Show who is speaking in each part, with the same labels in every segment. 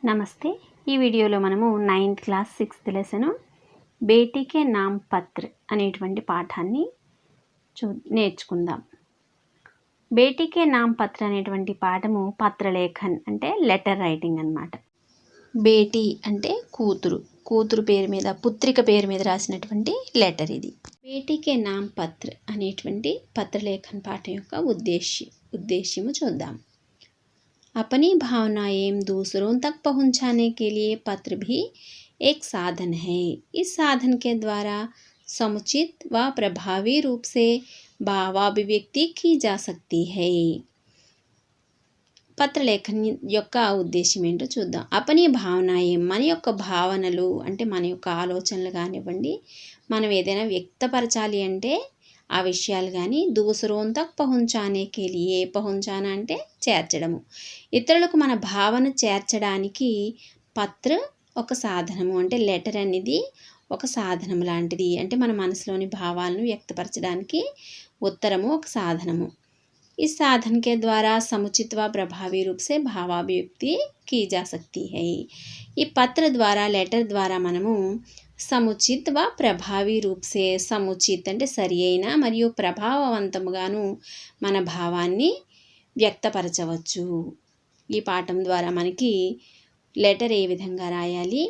Speaker 1: నమస్తే. ఈ వీడియోలో మనము 9th క్లాస్ 6th లెసన్ బేటీకే నామ్ పత్ర అనేటువంటి పాఠాన్ని నేర్చుకుందాం. బేటీకే నామ్ పత్ర అనేటువంటి పాఠము పత్రలేఖన్ అంటే లెటర్ రైటింగ్ అన్నమాట. బేటీ అంటే కూతురు పేరు మీద, పుత్రిక పేరు మీద రాసినటువంటి లెటర్ ఇది. బేటీకే నామ్ పత్ర అనేటువంటి పత్రలేఖన్ పాఠం యొక్క ఉద్దేశ్యము చూద్దాం. अपनी भावनाएं दूसरों तक पहुंचाने के लिए पत्र भी एक साधन है. इस साधन के द्वारा समुचित व प्रभावी रूप से भावाभिव्यक्ति की जा सकती है. పత్రలేఖన్ యొక్క ఉద్దేశం ఏంటో చూద్దాం. అపని భావనాయే మన యొక్క భావనలు అంటే మన యొక్క ఆలోచనలు కానివ్వండి, మనం ఏదైనా వ్యక్తపరచాలి అంటే ఆ విషయాలు కానీ దూసరోం తక్ పహుంచానే కెలియే, పహుంచానా అంటే చేర్చడము, ఇతరులకు మన భావన చేర్చడానికి పత్ర ఒక సాధనము అంటే లెటర్ అనేది ఒక సాధనం లాంటిది. అంటే మన మనసులోని భావాలను వ్యక్తపరచడానికి ఉత్తరము ఒక సాధనము. ఈ साधन के द्वारा समुचित व प्रभावी रूप से भावाभिव्यक्ति की जा सकती है. ఈ పత్ర ద్వారా లెటర్ ద్వారా మనము సముచిత్ వ ప్రభావి రూప్సే, సముచిత్ అంటే సరి అయిన మరియు ప్రభావవంతముగాను మన భావాన్ని వ్యక్తపరచవచ్చు. ఈ పాఠం ద్వారా మనకి లెటర్ ఏ విధంగా రాయాలి,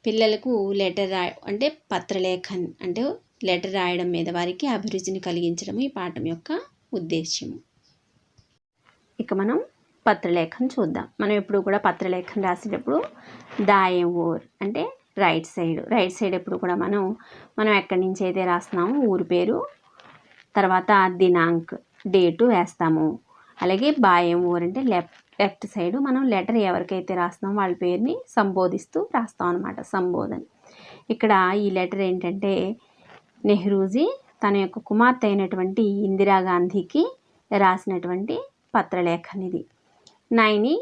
Speaker 1: పిల్లలకు లెటర్ అంటే పత్రలేఖన్ అంటే లెటర్ రాయడం మీద వారికి అభిరుచిని కలిగించడం ఈ పాఠం యొక్క ఉద్దేశ్యము. ఇక మనం పత్రలేఖన్ చూద్దాం. మనం ఎప్పుడు కూడా పత్రలేఖన్ రాసేటప్పుడు దాయం ఓర్ అంటే రైట్ సైడ్ ఎప్పుడు కూడా మనం ఎక్కడి నుంచి అయితే రాస్తున్నామో ఊరి పేరు, తర్వాత దినాంక్ డేటు వేస్తాము. అలాగే బాయం ఓర్ అంటే లెఫ్ట్ సైడ్ మనం లెటర్ ఎవరికైతే రాస్తున్నామో వాళ్ళ పేరుని సంబోధిస్తూ రాస్తాం అన్నమాట, సంబోధన. ఇక్కడ ఈ లెటర్ ఏంటంటే నెహ్రూజీ తన యొక్క కుమార్తె అయినటువంటి ఇందిరాగాంధీకి రాసినటువంటి పత్రలేఖన్ ఇది. నైని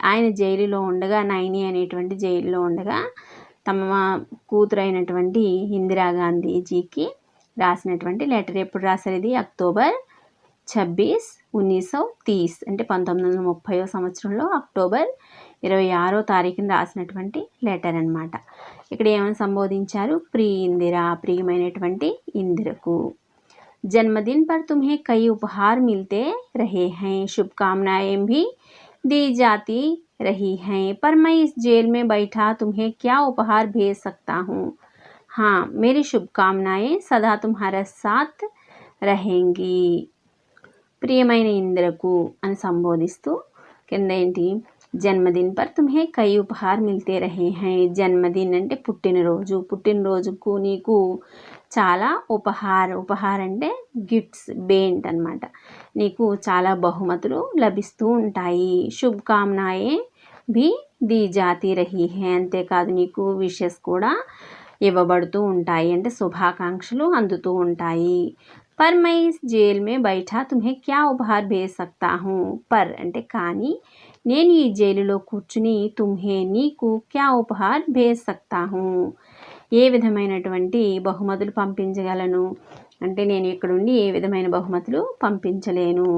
Speaker 1: ఆయన జైలులో ఉండగా, నైని అనేటువంటి జైలులో ఉండగా తమ కూతురు అయినటువంటి ఇందిరాగాంధీజీకి రాసినటువంటి లెటర్. ఎప్పుడు రాశారు ఇది? అక్టోబర్ 26, 1930 అంటే 1930వ సంవత్సరంలో అక్టోబర్ 26వ తారీఖున రాసినటువంటి లెటర్ అన్నమాట. ఇక్కడ ఏమని సంబోధించారు? ఇందిరా, ప్రియమైనటువంటి ఇందిరకు. जन्मदिन पर तुम्हें कई उपहार मिलते रहे हैं, शुभकामनाएं भी दी जाती रही हैं, पर मैं इस जेल में बैठा तुम्हें क्या उपहार भेज सकता हूँ. हाँ, मेरी शुभकामनाएं सदा तुम्हारे साथ रहेंगी. ప్రియమైన ఇందిరకు అని సంబోధిస్తూ కింద ఏంటి? జన్మదిన్ పర్ తుమ్హే కై ఉపహార్ మిల్తే రహే హై. జన్మదిన్ అంటే పుట్టినరోజుకు నీకు చాలా ఉపహార్ అంటే గిఫ్ట్స్, బేంట్ అన్నమాట. నీకు చాలా బహుమతులు లభిస్తూ ఉంటాయి. శుభకామనాయే భీ దీ జాతి రహీ హై, అంతేకాదు నీకు విషెస్ కూడా ఇవ్వబడుతూ ఉంటాయి అంటే శుభాకాంక్షలు అందుతూ ఉంటాయి. పర్ మై ఇస్ జైల్ మే బైఠా తుమ్హే క్యా ఉపహార్ భేజ్ సక్తా హూ. పర్ అంటే కానీ, నేను ఈ జైలులో కూర్చుని తుమ్హే నీకు క్యా ఉపహార్ భేజ్ సక్తా హూ, ఏ విధమైనటువంటి బహుమతులు పంపించగలను అంటే నేను ఇక్కడుండి ఏ విధమైన బహుమతులు పంపించలేను.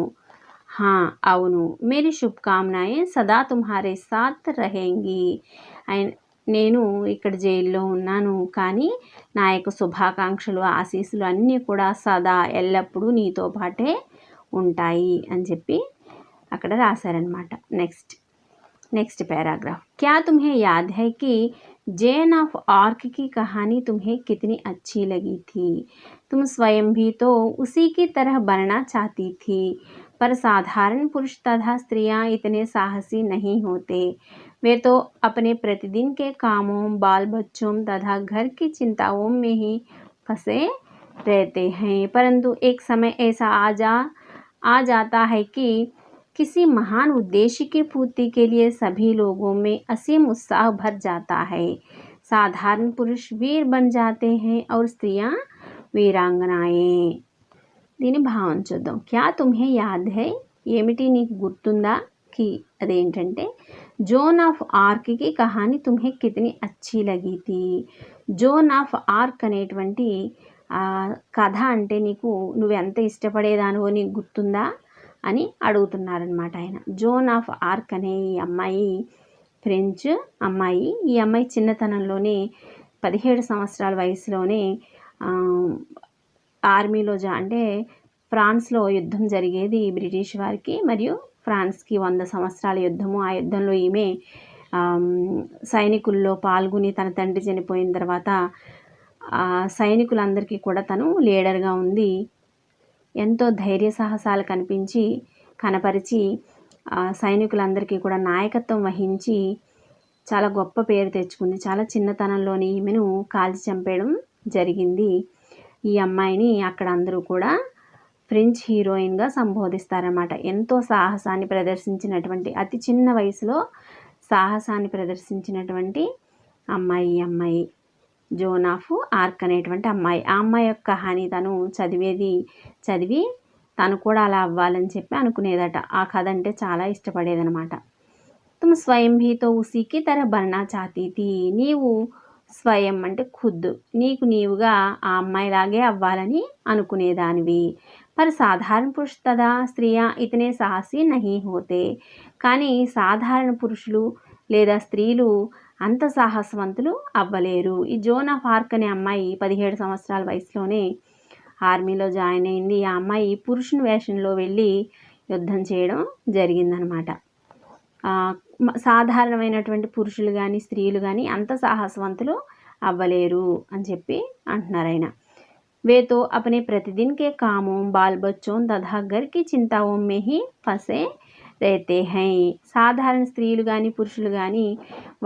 Speaker 1: హా అవును, మేరీ శుభకామనాయే సదా తుమ్హారే సాత్ రహేంగి. నేను ఇక్కడ జైల్లో ఉన్నాను కానీ నా యొక్క శుభాకాంక్షలు, ఆశీస్సులు అన్నీ కూడా సదా ఎల్లప్పుడూ నీతో పాటే ఉంటాయి అని చెప్పి అక్కడ రాశారనమాట. Next paragraph. क्या तुम्हें याद है कि जेन ऑफ आर्क की कहानी तुम्हें कितनी अच्छी लगी थी? तुम स्वयं भी तो उसी की तरह बनना चाहती थी, पर साधारण पुरुष तथा स्त्रियां इतने साहसी नहीं होते. वे तो अपने प्रतिदिन के कामों, बाल बच्चों तथा घर की चिंताओं में ही फंसे रहते हैं, परंतु एक समय ऐसा आ जाता है कि किसी महान उद्देश्य की पूर्ति के लिए सभी लोगों में असीम उत्साह भर जाता है. साधारण पुरुष वीर बन जाते हैं और स्त्रियां वीरांगनाएं. దీని భావం చూద్దాం. క్యా తుమ్హే యాద్ హై, ఏమిటి నీకు గుర్తుందా? కి అదేంటంటే జోన్ ఆఫ్ ఆర్క్కి కహాని తుమ్హే కితని అచ్చీ లగీ థీ. జోన్ ఆఫ్ ఆర్క్ అనేటువంటి కథ అంటే నువ్వెంత ఇష్టపడేదానివో నీకు గుర్తుందా అని అడుగుతున్నారనమాట ఆయన. జోన్ ఆఫ్ ఆర్క్ అనే ఈ అమ్మాయి ఫ్రెంచ్ అమ్మాయి. ఈ అమ్మాయి చిన్నతనంలోనే 17 సంవత్సరాల వయసులోనే ఆర్మీలో అంటే ఫ్రాన్స్లో యుద్ధం జరిగేది బ్రిటిష్ వారికి మరియు ఫ్రాన్స్కి 100 సంవత్సరాల యుద్ధము. ఆ యుద్ధంలో ఈమె సైనికుల్లో పాల్గొని తన తండ్రి చనిపోయిన తర్వాత సైనికులందరికీ కూడా తను లీడర్గా ఉంది. ఎంతో ధైర్య సాహసాలు కనపరిచి సైనికులందరికీ కూడా నాయకత్వం వహించి చాలా గొప్ప పేరు తెచ్చుకుంది. చాలా చిన్నతనంలోనే ఈమెను కాల్చి చంపేయడం జరిగింది. ఈ అమ్మాయిని అక్కడ అందరూ కూడా ఫ్రెంచ్ హీరోయిన్గా సంబోధిస్తారన్నమాట. ఎంతో సాహసాన్ని ప్రదర్శించినటువంటి, అతి చిన్న వయసులో సాహసాన్ని ప్రదర్శించినటువంటి అమ్మాయి ఈ అమ్మాయి జోన్ ఆఫ్ ఆర్క్ అనేటువంటి అమ్మాయి. ఆ అమ్మాయి యొక్క కహాని తను చదివి తను కూడా అలా అవ్వాలని చెప్పి అనుకునేదట. ఆ కథ అంటే చాలా ఇష్టపడేదనమాట. తుమ్ స్వయం భీ తో ఉసీ కి తరహ్ బన్నా చాహతీ థీ. నీవు స్వయం అంటే ఖుద్, నీకు నీవుగా ఆ అమ్మాయిలాగే అవ్వాలని అనుకునేదానివి. పర్ సాధారణ పురుష తదా స్త్రీయా ఇతనే సాహసి నహీ హోతే. కానీ సాధారణ పురుషులు లేదా స్త్రీలు అంత సాహసవంతులు అవ్వలేరు. ఈ జోన్ ఆఫ్ ఆర్క్ అనే అమ్మాయి 17 సంవత్సరాల వయసులోనే ఆర్మీలో జాయిన్ అయింది. ఆ అమ్మాయి పురుషుని వేషంలో వెళ్ళి యుద్ధం చేయడం జరిగిందనమాట. సాధారణమైనటువంటి పురుషులు కానీ స్త్రీలు కానీ అంత సాహసవంతులు అవ్వలేరు అని చెప్పి అంటున్నారు ఆయన. वे तो अपने प्रतिदिन के कामों बाल बच्चों तथा घर की चिंताओं में ही फंसे रहते हैं. సాధారణ స్త్రీలు కానీ పురుషులు కానీ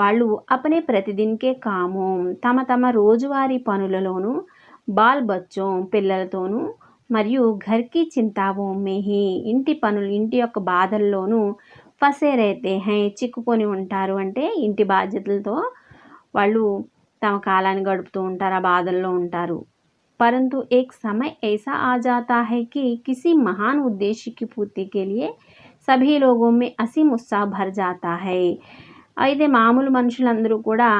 Speaker 1: వాళ్ళు అపనే ప్రతిదిన్కే కామో తమ రోజువారీ పనులలోనూ బాల్ బచ్చోం పిల్లలతోనూ మరియు ఘర్కి చింతావో మేహి ఇంటి యొక్క బాధల్లోనూ ఫసే రైతే హై చిక్కుకొని ఉంటారు. అంటే ఇంటి బాధ్యతలతో వాళ్ళు తమ కాలాన్ని గడుపుతూ ఉంటారు, ఆ బాధల్లో ఉంటారు. परंतु एक समय ऐसा आ जाता है कि किसी महान उद्देश्य की पूर्ति के लिए सभी लोगों में असीम उत्साह भर जाता है. అయితే మామూలు మనుషులందరూ కూడా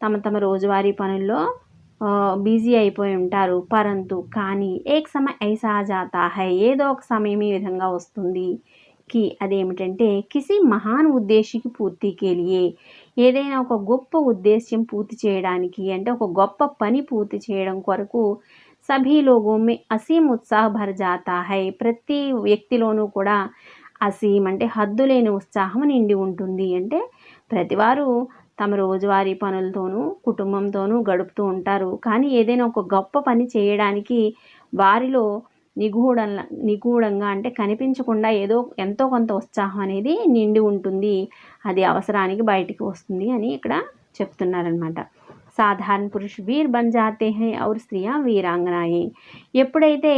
Speaker 1: తమ రోజువారీ పనుల్లో బిజీ అయిపోయి ఉంటారు. కానీ ఏక్ సమయ ఐసా ఆ జాతా హై, ఏదో ఒక సమయం ఈ విధంగా వస్తుంది కి అదేమిటంటే కిసి మహాన్ ఉద్దేశికి పూర్తికి లియే, ఏదైనా ఒక గొప్ప ఉద్దేశ్యం పూర్తి చేయడానికి అంటే ఒక గొప్ప పని పూర్తి చేయడం కొరకు సభీ లోగో మే అసీమ్ ఉత్సాహ భర్ జాతా హై, ప్రతి వ్యక్తిలోనూ కూడా అసీమ్ అంటే హద్దులేని ఉత్సాహం నిండి ఉంటుంది. అంటే ప్రతివారు తమ రోజువారీ పనులతోనూ కుటుంబంతోనూ గడుపుతూ ఉంటారు. కానీ ఏదైనా ఒక గొప్ప పని చేయడానికి వారిలో నిగూఢంగా అంటే కనిపించకుండా ఎంతో కొంత ఉత్సాహం అనేది నిండి ఉంటుంది. అది అవసరానికి బయటికి వస్తుంది అని ఇక్కడ చెప్తున్నారనమాట. సాధారణ పురుష వీర్ బన్ జాతే హై ఔర్ స్త్రీయా వీరాంగనాయే. ఎప్పుడైతే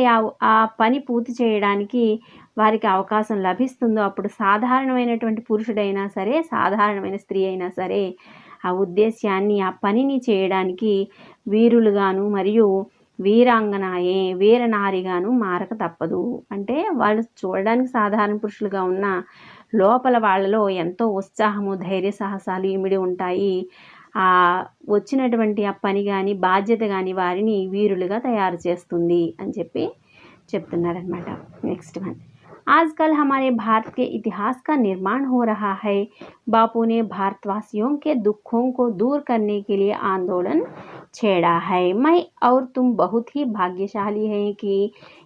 Speaker 1: ఆ పని పూర్తి చేయడానికి వారికి అవకాశం లభిస్తుందో అప్పుడు సాధారణమైనటువంటి పురుషుడైనా సరే సాధారణమైన స్త్రీ అయినా సరే ఆ ఉద్దేశ్యాన్ని ఆ పనిని చేయడానికి వీరులుగాను మరియు వీరాంగనాయే వీరనారిగాను మారక తప్పదు. అంటే వాళ్ళు చూడడానికి సాధారణ పురుషులుగా ఉన్న లోపల వాళ్ళలో ఎంతో ఉత్సాహము ధైర్య సాహసాలు ఇమిడి ఉంటాయి. వచ్చినటువంటి ఆ పని కానీ బాధ్యత కానీ వారిని వీరులుగా తయారు చేస్తుంది అని చెప్పి చెప్తున్నారనమాట. నెక్స్ట్ వన్, आजकल हमारे भारत के इतिहास का निर्माण हो रहा है. बापू ने भारतवासियों के दुखों को दूर करने के लिए आंदोलन छेड़ा है. मैं और तुम बहुत ही भाग्यशाली हैं कि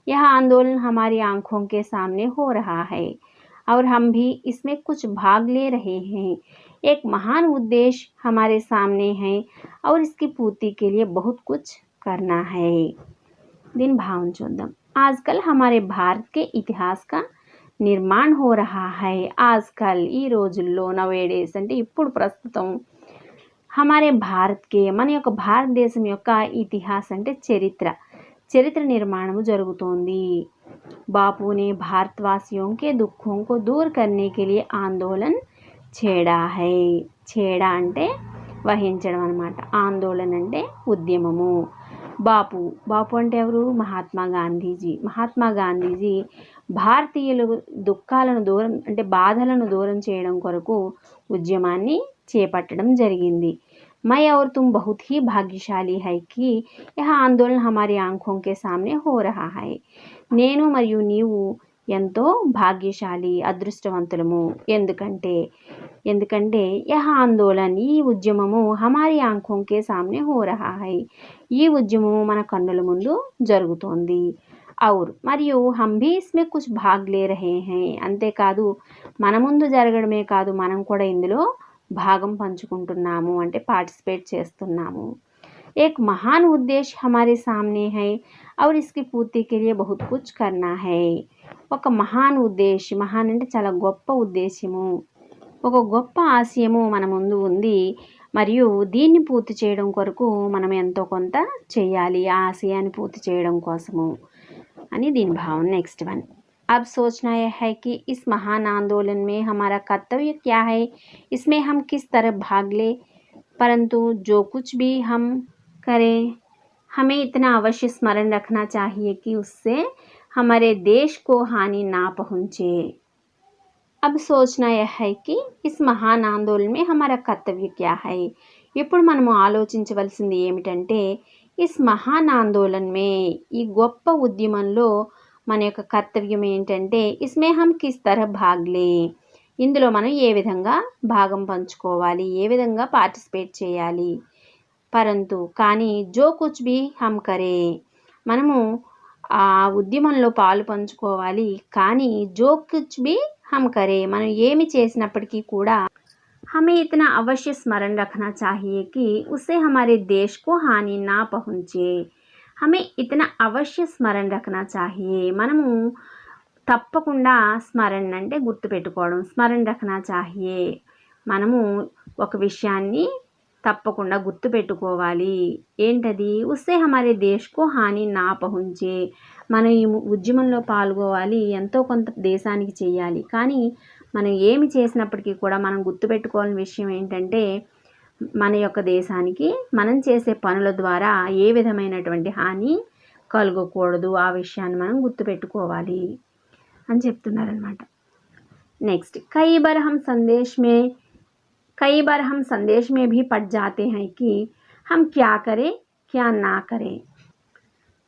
Speaker 1: यह आंदोलन हमारी आंखों के सामने हो रहा है और हम भी इसमें कुछ भाग ले रहे हैं. एक महान उद्देश्य हमारे सामने है और इसकी पूर्ति के लिए बहुत कुछ करना है. दिन भावन चौदम, आजकल हमारे भारत के इतिहास का నిర్మాణ్ హో రహా హై. ఆజ్కల్ ఈ రోజుల్లో, నవేడేస్ అంటే ఇప్పుడు ప్రస్తుతం, హమారే భారత్కే మన యొక్క భారతదేశం యొక్క ఇతిహాస్ అంటే చరిత్ర నిర్మాణము జరుగుతోంది. బాపునే భారతవాసియోంకే దుఃఖంకో దూర్ కర్నే కే లియే ఆందోళన్ ఛేడా హై. ఛేడా అంటే వహించడం అనమాట, ఆందోళన అంటే ఉద్యమము. బాపు అంటే ఎవరు? మహాత్మా గాంధీజీ భారతీయులు దుఃఖాలను దూరం అంటే బాధలను దూరం చేయడం కొరకు ఉద్యమాన్ని చేపట్టడం జరిగింది. मैं और तुम बहुत ही भाग्यशाली है कि यह आंदोलन हमारी आंखों के सामने हो रहा है. నేను మరియు నీవు ఎంతో భాగ్యశాలి అదృష్టవంతులము. ఎందుకంటే యహ ఆందోళన్ ఈ ఉద్యమము హమారీ ఆంఖోం కే సామ్నే హో రహా హై. ఈ ఉద్యమము మన కన్నుల ముందు జరుగుతోంది. ఔర్ మరియు హమ్ భీ ఇస్మే కుచ్ భాగ్ లే రహే హై. అంతేకాదు మన ముందు జరగడమే కాదు మనం కూడా ఇందులో భాగం పంచుకుంటున్నాము, అంటే పార్టిసిపేట్ చేస్తున్నాము. एक महान उद्देश्य हमारे सामने है और इसकी पूर्ति के लिए बहुत कुछ करना है. ఒక మహాన్ ఉద్దేశం, మహాన్ అంటే చాలా గొప్ప ఉద్దేశ్యము, ఒక గొప్ప ఆశయము మన ముందు ఉంది. మరియు దీన్ని పూర్తి చేయడం కొరకు మనం ఎంతో కొంత చేయాలి, ఆ ఆశయాన్ని పూర్తి చేయడం కోసము అని దీని భావన. నెక్స్ట్ వన్, अब सोचना यह है कि इस महान आंदोलन में हमारा कर्तव्य क्या है, इसमें हम किस तरह भाग ले. परंतु जो कुछ भी हम करें हमें इतना अवश्य स्मरण रखना चाहिए कि उससे हमारे देश को हानि ना पहुँचे. अब सोचना यह है कि इस महान आंदोलन में हमारा कर्तव्य क्या है. ఇప్పుడు మనము ఆలోచించవలసింది ఏమిటంటే ఇస్ మహాన్ ఆందోళన్ మే, ఈ గొప్ప ఉద్యమంలో మన యొక్క కర్తవ్యం ఏంటంటే ఇస్మే హమ్ కిస్ తరహ్ భాగ్లే, ఇందులో మనం ఏ విధంగా భాగం పంచుకోవాలి, ఏ విధంగా పార్టిసిపేట్ చేయాలి. పరంతు కానీ జో కుచ్ భీ హమ్ కరే, మనము ఆ ఉద్యమంలో పాలు పంచుకోవాలి. కానీ జో కుచ్ భీ హమ్ కరే, మనం ఏమి చేసినప్పటికీ కూడా हमें इतना अवश्य स्मरण रखना चाहिए कि उससे हमारे देश को हानि ना पहुँचे. हमें इतना अवश्य स्मरण रखना चाहिए, మనము తప్పకుండా స్మరణ అంటే గుర్తుపెట్టుకోవడం, స్మరణ రఖనా చాహియే, మనము ఒక విషయాన్ని తప్పకుండా గుర్తుపెట్టుకోవాలి. ఏంటది, ఉస్సే హమారే దేశ్కో హాని నా పహుంచే, మనం ఈ ఉద్యమంలో పాల్గొవాలి, ఎంతో కొంత దేశానికి చేయాలి. కానీ మనం ఏమి చేసినప్పటికీ కూడా మనం గుర్తుపెట్టుకోవాల్సిన విషయం ఏంటంటే మన యొక్క దేశానికి మనం చేసే పనుల ద్వారా ఏ విధమైనటువంటి హాని కలగకూడదు, ఆ విషయాన్ని మనం గుర్తుపెట్టుకోవాలి అని చెప్తున్నారనమాట. నెక్స్ట్, कई बार हम संदेश में भी पड़ जाते हैं कि हम क्या करें क्या ना करें.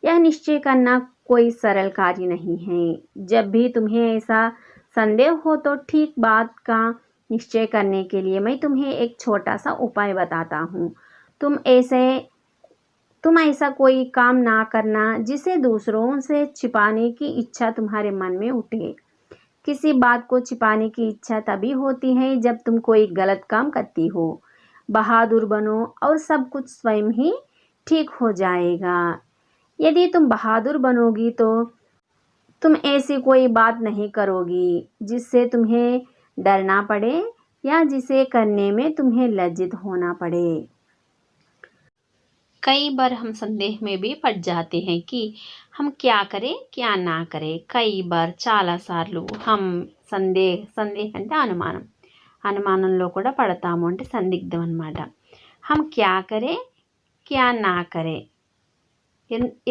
Speaker 1: यह निश्चय करना कोई सरल कार्य नहीं है. जब भी तुम्हें ऐसा संदेह हो तो ठीक बात का निश्चय करने के लिए मैं तुम्हें एक छोटा सा उपाय बताता हूँ. तुम ऐसा कोई काम ना करना जिसे दूसरों से छिपाने की इच्छा तुम्हारे मन में उठे. किसी बात को छिपाने की इच्छा तभी होती है जब तुम कोई गलत काम करती हो. बहादुर बनो और सब कुछ स्वयं ही ठीक हो जाएगा. यदि तुम बहादुर बनोगी तो तुम ऐसी कोई बात नहीं करोगी जिससे तुम्हें डरना पड़े या जिसे करने में तुम्हें लज्जित होना पड़े. कई बार हम संदेह में भी पड़ जाते हैं कि हम क्या करें क्या ना करें. कई बार చాలా సార్లు हम సందేహం అంటే అనుమానంలో కూడా పడతాము, అంటే సందిగ్ధం అన్నమాట. हम क्या करें क्या ना करें,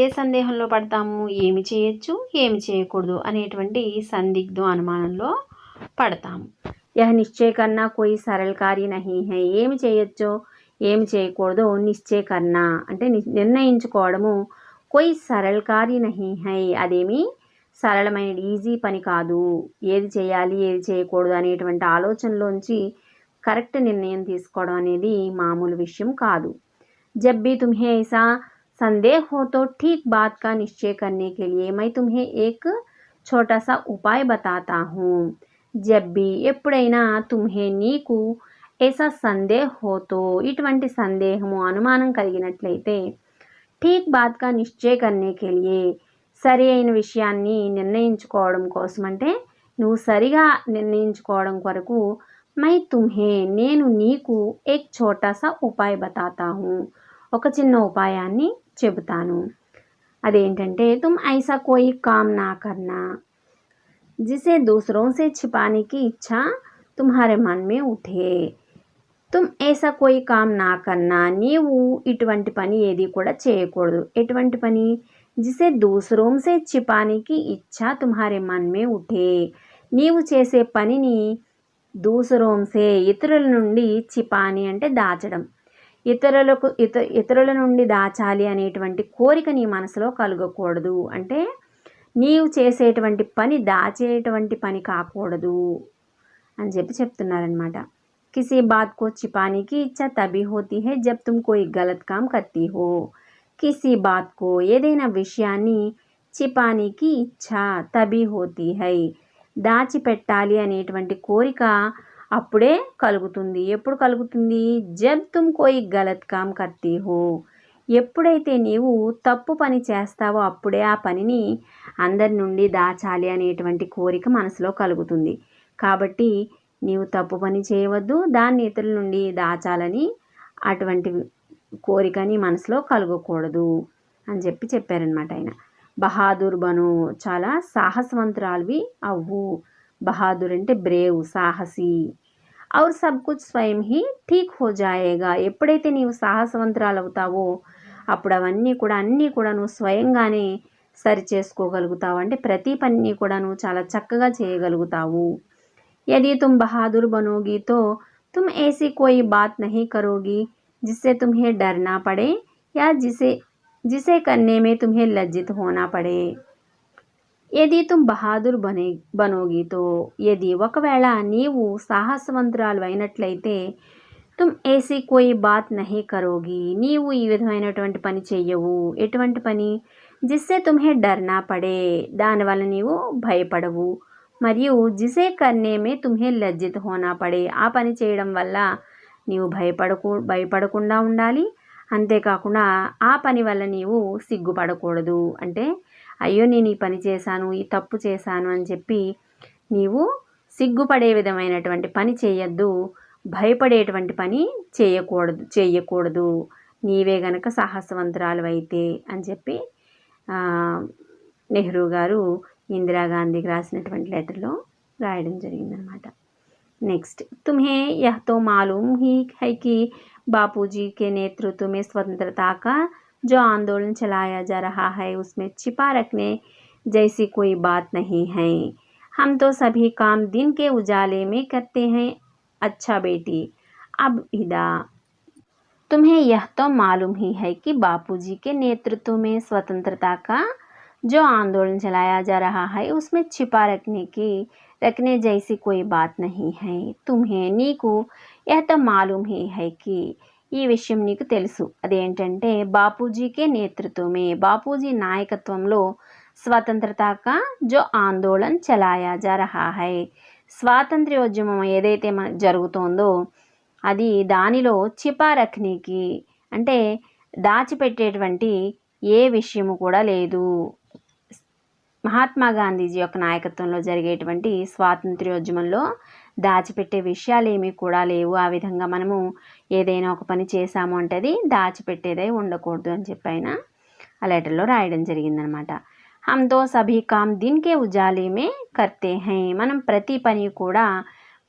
Speaker 1: ఏ సందేహంలో పడతాము, ఏమి చేయొచ్చు ఏమి చేయకూడదు అనేటువంటి సందిగ్ధం అనుమానంలో పడతాము. యహ నిశ్చయ కన్నా కోయి సరళ కార్య నహీ హై, ఏమి చేయొచ్చో ఏమి చేయకూడదో నిశ్చయ కన్నా అంటే నిర్ణయించుకోవడము, కోయి సరళ కార్య నహీ హై, అదేమి సరళమైన ఈజీ పని కాదు. ఏది చేయాలి ఏది చేయకూడదు అనేటువంటి ఆలోచనలోంచి కరెక్ట్ నిర్ణయం తీసుకోవడం అనేది మామూలు విషయం కాదు. జబ్ భీ తుమ్హే ఐసా संदेह हो तो ठीक बात का निश्चय करने के लिए मैं तुम्हें एक छोटा सा उपाय बताता हूँ. जब भी ఎప్పుడైనా తుమ్హే నీకు ऐसा संदेह हो तो ఇటువంటి సందేహము అనుమానం కలిగినట్లయితే ठीक बात का निश्चय करने के लिए సరి అయిన విషయాన్ని నిర్ణయించుకోవడం కోసం, అంటే నువ్వు సరిగా నిర్ణయించుకోవడం కొరకు मैं तुम्हें నేను నీకు एक छोटा सा उपाय बताता हूँ, ఒక చిన్న ఉపాయాన్ని చెబుతాను. అదేంటంటే तुम ऐसा कोई काम ना करना जिसे दूसरों से छिपाने की इच्छा तुम्हारे मन में उठे. तुम ऐसा कोई काम ना करना, నీవు ఇటువంటి పని ఏది కూడా చేయకూడదు. ఎటువంటి పని, जिसे दूसरों से छिपाने की इच्छा तुम्हारे मन में उठे, నీవు చేసే పనిని दूसरों से ఇతరుల నుండి छिपाने అంటే దాచడం, ఇతరుల నుండి దాచాలి అనేటువంటి కోరిక నీ మనసులో కలగకూడదు. అంటే నీవు చేసేటువంటి పని దాచేటువంటి పని కాకూడదు అని చెప్తున్నారనమాట. किसी बात को छिपाने की इच्छा तभी होती है जब तुम कोई गलत काम करती हो. किसी बात को ఏదైనా విషయాన్ని చిపానికి ఇచ్ఛ తబీ హోతీ హై, దాచిపెట్టాలి అనేటువంటి కోరిక అప్పుడే కలుగుతుంది. ఎప్పుడు కలుగుతుంది? జబ్ తుమ్ కోయి గలత్ కామ్ కర్తీ హో, ఎప్పుడైతే నీవు తప్పు పని చేస్తావో అప్పుడే ఆ పనిని అందరి నుండి దాచాలి అనేటువంటి కోరిక మనసులో కలుగుతుంది. కాబట్టి నీవు తప్పు పని చేయవద్దు, దాన్ని ఇతరుల నుండి దాచాలని అటువంటి కోరికని మనసులో కలగకూడదు అని చెప్పారనమాట ఆయన. బహాదూర్ బను, చాలా సాహసవంతురాలివి అవ్వు. బహాదూర్ అంటే బ్రేవ్, సాహసి. और सब कुछ स्वयं ही ठीक हो जाएगा, ఎప్పుడైతే నీవు సాహసవంతురాలు అవుతావో అప్పుడు అన్నీ కూడా నువ్వు స్వయంగానే సరి చేసుకోగలుగుతావు. అంటే ప్రతి పనిని కూడా నువ్వు చాలా చక్కగా చేయగలుగుతావు. यदि तुम बहादुर बनोगी तो तुम ऐसी कोई बात नहीं करोगी जिससे तुम्हें डरना पड़े या जिसे करने में तुम्हें लज्जित होना पड़े. यदि तुम बहादुर बनोगी तो, यदि ఒకవేళ నీవు సాహసవంతురాలు అయినట్లయితే तुम ऐसी कोई बात नहीं करोगी, నీవు ఈ విధమైనటువంటి పని చెయ్యవు. ఎటువంటి పని? जिससे तुम्हें डरना पड़े, దానివల్ల నీవు భయపడవు. మరియు జిసే కర్నేమే తుమ్హే లజ్జిత్ హోనా పడే, ఆ పని చేయడం వల్ల నీవు భయపడకుండా ఉండాలి. అంతేకాకుండా ఆ పని వల్ల నీవు సిగ్గుపడకూడదు. అంటే అయ్యో నేను ఈ పని చేశాను, ఈ తప్పు చేశాను అని చెప్పి నీవు సిగ్గుపడే విధమైనటువంటి పని చేయొద్దు, భయపడేటువంటి పని చేయకూడదు నీవే గనక సాహసవంతురాలు అయితే అని చెప్పి నెహ్రూ గారు ఇందిరాగాంధీకి రాసినటువంటి లెటర్లో రాయడం జరిగిందనమాట. నెక్స్ట్, తుమ్హే యహ్ తో మాలూమ్ హీ హై కి बापूजी के नेतृत्व में स्वतंत्रता का जो आंदोलन चलाया जा रहा है उसमें छिपा रखने जैसी कोई बात नहीं है. हम तो सभी काम दिन के उजाले में करते हैं. अच्छा बेटी, अब इदा तुम्हें यह तो मालूम ही है कि बापूजी के नेतृत्व में स्वतंत्रता का जो आंदोलन चलाया जा रहा है उसमें छिपा रखने जैसी कोई बात नहीं है. तुम्हें నీకు यह तो मालूम ही है कि ఈ విషయం నీకు తెలుసు. అదేంటంటే బాపూజీకే నేతృత్వమే, బాపూజీ నాయకత్వంలో స్వతంత్రతాకా జో ఆందోళన్ చలాయా జా రహా హై, స్వాతంత్ర్యోద్యమం ఏదైతే జరుగుతోందో అది దానిలో చిపా రఖ్నీకి అంటే దాచిపెట్టేటువంటి ఏ విషయము కూడా లేదు. మహాత్మా గాంధీజీ యొక్క నాయకత్వంలో జరిగేటువంటి స్వాతంత్ర్యోద్యమంలో దాచిపెట్టే విషయాలు ఏమీ కూడా లేవు. ఆ విధంగా మనము ఏదైనా ఒక పని చేశాము అంటే అది దాచిపెట్టేదై ఉండకూడదు అని చెప్పి ఆయన ఆ లెటర్లో రాయడం జరిగిందనమాట. హమ్తో సభీ కామ్ దిన్కే ఉజాలేమే కర్తే హై, మనం ప్రతి పని కూడా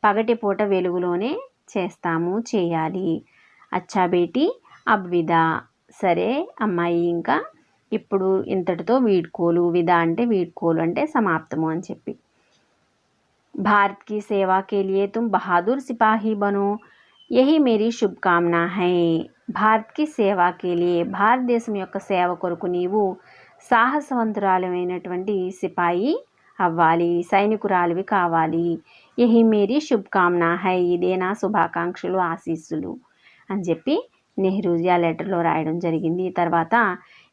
Speaker 1: పగటిపూట వెలుగులోనే చేయాలి. అచ్చా బేటీ అబ్ విదా, సరే అమ్మాయి ఇంకా ఇప్పుడు ఇంతటితో వీడ్కోలు. విదా అంటే వీడ్కోలు అంటే సమాప్తము అని చెప్పి. భారత్ की सेवा के लिए तुम बहादुर सिपाही बनो, यही मेरी शुभकामना है. భారత్ की सेवा के लिए, భారతదేశం యొక్క సేవ కొరకు నీవు సాహసవంతురాలైనటువంటి సిపాయి అవ్వాలి, సైనికురాలివి కావాలి. యహీ మేరీ శుభకామనా హై, ఇదే నా శుభాకాంక్షలు, ఆశీస్సులు అని చెప్పి నెహ్రూజీ ఆ లెటర్లో రాయడం జరిగింది. తర్వాత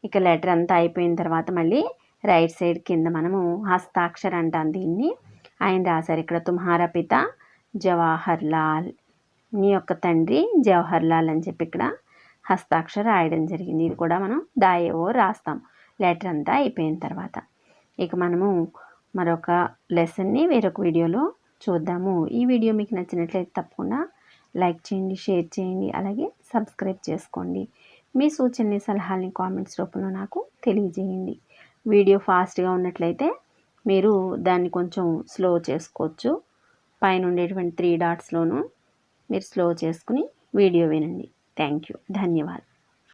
Speaker 1: ఇక లెటర్ అంతా అయిపోయిన తర్వాత మళ్ళీ రైట్ సైడ్ కింద మనము హస్తాక్షర అంటాం దీన్ని. ఆయన రాశారు ఇక్కడ తుమ్హారా పిత జవహర్ లాల్, నీ యొక్క తండ్రి జవహర్ లాల్ అని చెప్పి ఇక్కడ హస్తాక్షర రాయడం జరిగింది. ఇది కూడా మనం దాయేవో రాస్తాం లెటర్ అంతా అయిపోయిన తర్వాత. ఇక మనము మరొక లెసన్ని వేరొక వీడియోలో చూద్దాము. ఈ వీడియో మీకు నచ్చినట్లయితే తప్పకుండా లైక్ చేయండి, షేర్ చేయండి, అలాగే సబ్స్క్రైబ్ చేసుకోండి. మీ సూచనని సలహాలని కామెంట్స్ రూపంలో నాకు తెలియజేయండి. వీడియో ఫాస్ట్గా ఉన్నట్లయితే మీరు దాన్ని కొంచెం స్లో చేసుకోవచ్చు. పైన ఉండేటువంటి 3 డాట్స్లోనూ మీరు స్లో చేసుకుని వీడియో వినండి. థ్యాంక్ యూ, ధన్యవాదాలు.